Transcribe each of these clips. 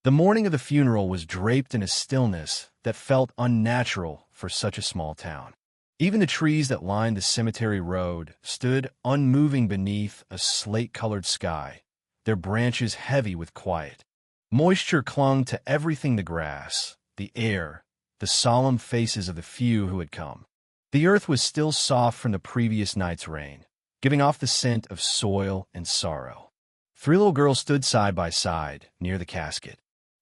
The morning of the funeral was draped in a stillness that felt unnatural for such a small town. Even the trees that lined the cemetery road stood unmoving beneath a slate-colored sky, their branches heavy with quiet. Moisture clung to everything: the grass, the air, the solemn faces of the few who had come. The earth was still soft from the previous night's rain, giving off the scent of soil and sorrow. Three little girls stood side by side near the casket.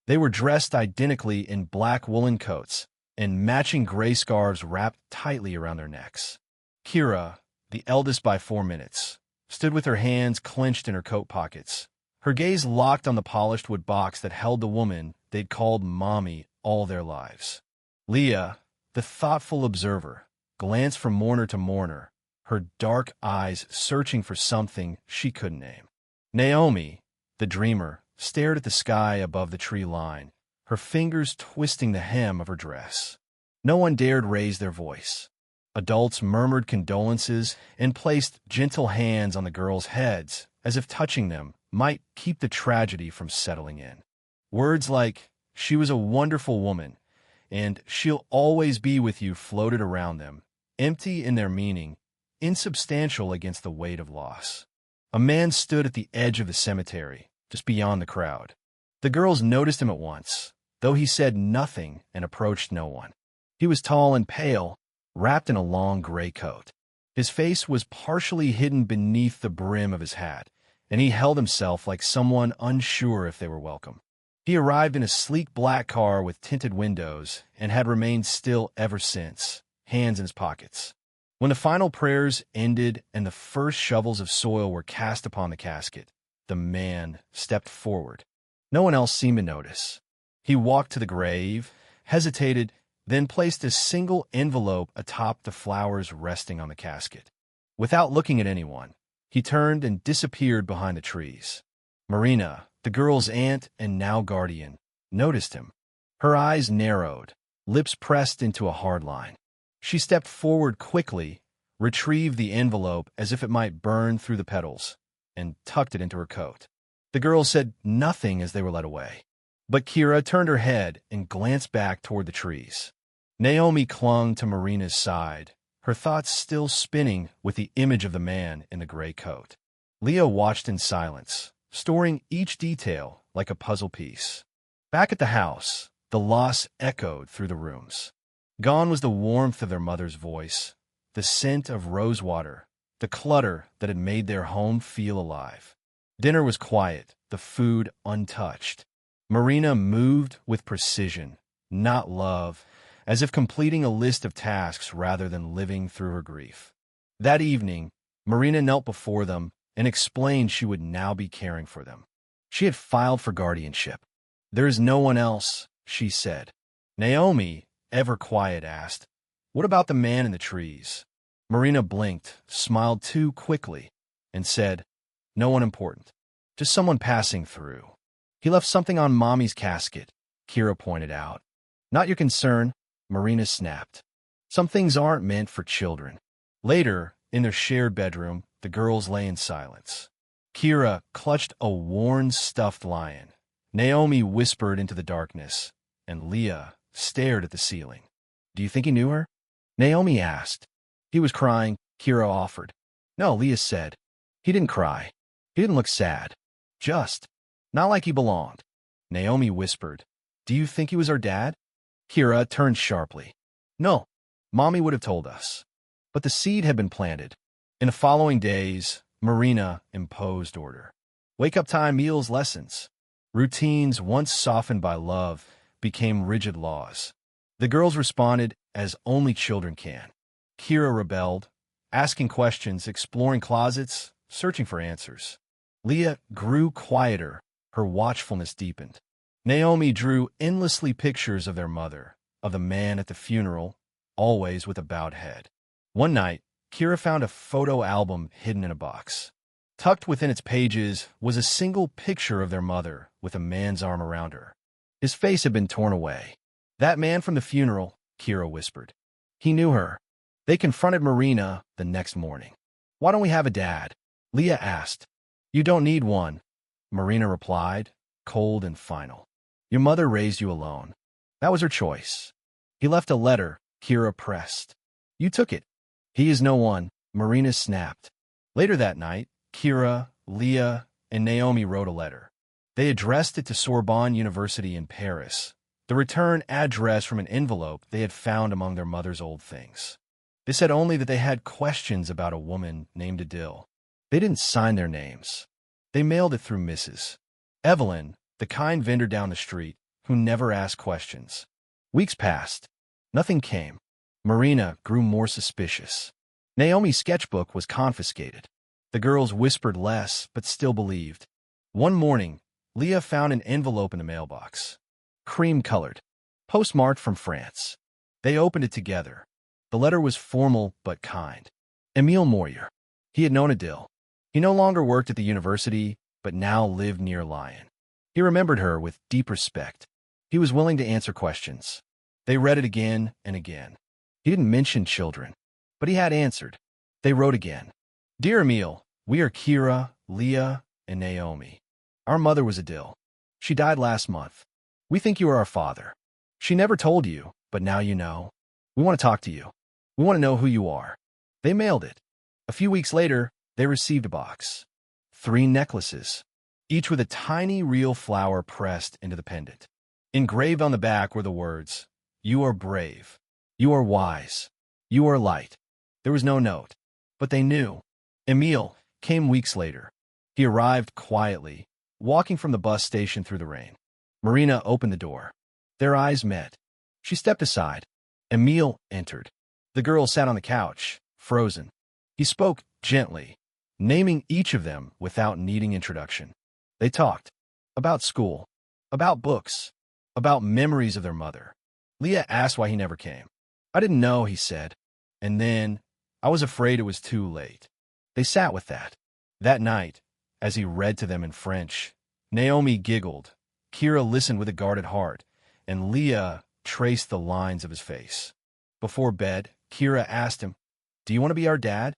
They were dressed identically in black woolen coats and matching gray scarves wrapped tightly around their necks. Kira, the eldest by 4 minutes, stood with her hands clenched in her coat pockets, her gaze locked on the polished wood box that held the woman they'd called Mommy all their lives. Leah, the thoughtful observer, glanced from mourner to mourner, her dark eyes searching for something she couldn't name. Naomi, the dreamer, stared at the sky above the tree line, her fingers twisting the hem of her dress. No one dared raise their voice. Adults murmured condolences and placed gentle hands on the girls' heads, as if touching them might keep the tragedy from settling in. Words like, "She was a wonderful woman," and "She'll always be with you" floated around them, empty in their meaning, insubstantial against the weight of loss. A man stood at the edge of the cemetery, just beyond the crowd. The girls noticed him at once, though he said nothing and approached no one. He was tall and pale, wrapped in a long gray coat. His face was partially hidden beneath the brim of his hat, and he held himself like someone unsure if they were welcome. He arrived in a sleek black car with tinted windows and had remained still ever since, hands in his pockets. When the final prayers ended and the first shovels of soil were cast upon the casket, the man stepped forward. No one else seemed to notice. He walked to the grave, hesitated, then placed a single envelope atop the flowers resting on the casket. Without looking at anyone, he turned and disappeared behind the trees. Marina, the girl's aunt and now guardian, noticed him. Her eyes narrowed, lips pressed into a hard line. She stepped forward quickly, retrieved the envelope as if it might burn through the petals, and tucked it into her coat. The girls said nothing as they were led away. But Kira turned her head and glanced back toward the trees. Naomi clung to Marina's side, her thoughts still spinning with the image of the man in the gray coat. Leah watched in silence, storing each detail like a puzzle piece. Back at the house, the loss echoed through the rooms. Gone was the warmth of their mother's voice, the scent of rosewater, the clutter that had made their home feel alive. Dinner was quiet, the food untouched. Marina moved with precision, not love, as if completing a list of tasks rather than living through her grief. That evening, Marina knelt before them and explained she would now be caring for them. She had filed for guardianship. "There is no one else," she said. Naomi, ever quiet, asked, "What about the man in the trees?" Marina blinked, smiled too quickly, and said, "No one important. Just someone passing through. He left something on Mommy's casket," Kira pointed out. "Not your concern," Marina snapped. "Some things aren't meant for children." Later, in their shared bedroom, the girls lay in silence. Kira clutched a worn stuffed lion. Naomi whispered into the darkness, and Leah stared at the ceiling. "Do you think he knew her?" Naomi asked. "He was crying," Kira offered. "No," Leah said. "He didn't cry. He didn't look sad. Just not like he belonged." Naomi whispered, "Do you think he was our dad?" Kira turned sharply. "No, Mommy would have told us." But the seed had been planted. In the following days, Marina imposed order. Wake-up time, meals, lessons. Routines once softened by love became rigid laws. The girls responded as only children can. Kira rebelled, asking questions, exploring closets, searching for answers. Leah grew quieter, her watchfulness deepened. Naomi drew endlessly pictures of their mother, of the man at the funeral, always with a bowed head. One night, Kira found a photo album hidden in a box. Tucked within its pages was a single picture of their mother with a man's arm around her. His face had been torn away. "That man from the funeral," Kira whispered. "He knew her." They confronted Marina the next morning. "Why don't we have a dad?" Leah asked. "You don't need one," Marina replied, cold and final. Your mother raised you alone. That was her choice. He left a letter, Kira pressed. You took it. He is no one, Marina snapped. Later that night, Kira, Leah, and Naomi wrote a letter. They addressed it to Sorbonne University in Paris, the return address from an envelope they had found among their mother's old things. They said only that they had questions about a woman named Adele. They didn't sign their names. They mailed it through Mrs. Evelyn, the kind vendor down the street, who never asked questions. Weeks passed. Nothing came. Marina grew more suspicious. Naomi's sketchbook was confiscated. The girls whispered less, but still believed. One morning, Leah found an envelope in the mailbox. Cream-colored. Postmarked from France. They opened it together. The letter was formal but kind. Emile Moyer. He had known Adele. He no longer worked at the university, but now lived near Lyon. He remembered her with deep respect. He was willing to answer questions. They read it again and again. He didn't mention children, but he had answered. They wrote again. Dear Emile, we are Kira, Leah, and Naomi. Our mother was Adele. She died last month. We think you are our father. She never told you, but now you know. We want to talk to you. We want to know who you are. They mailed it. A few weeks later, they received a box. 3 necklaces, each with a tiny real flower pressed into the pendant. Engraved on the back were the words, You are brave. You are wise. You are light. There was no note, but they knew. Emile came weeks later. He arrived quietly, walking from the bus station through the rain. Marina opened the door. Their eyes met. She stepped aside. Emile entered. The girl sat on the couch, frozen. He spoke gently, naming each of them without needing introduction. They talked. About school. About books. About memories of their mother. Leah asked why he never came. I didn't know, he said. And then, I was afraid it was too late. They sat with that. That night, as he read to them in French, Naomi giggled. Kira listened with a guarded heart, and Leah traced the lines of his face. Before bed, Kira asked him, Do you want to be our dad?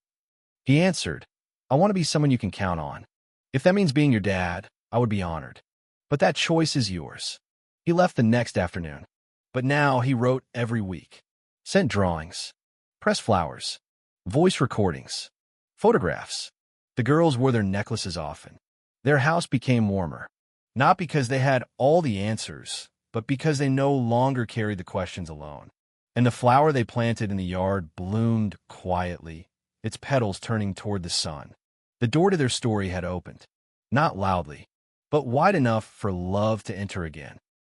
He answered, I want to be someone you can count on. If that means being your dad, I would be honored. But that choice is yours. He left the next afternoon. But now he wrote every week. Sent drawings. Pressed flowers. Voice recordings. Photographs. The girls wore their necklaces often. Their house became warmer. Not because they had all the answers, but because they no longer carried the questions alone. And the flower they planted in the yard bloomed quietly, its petals turning toward the sun. The door to their story had opened, not loudly, but wide enough for love to enter again.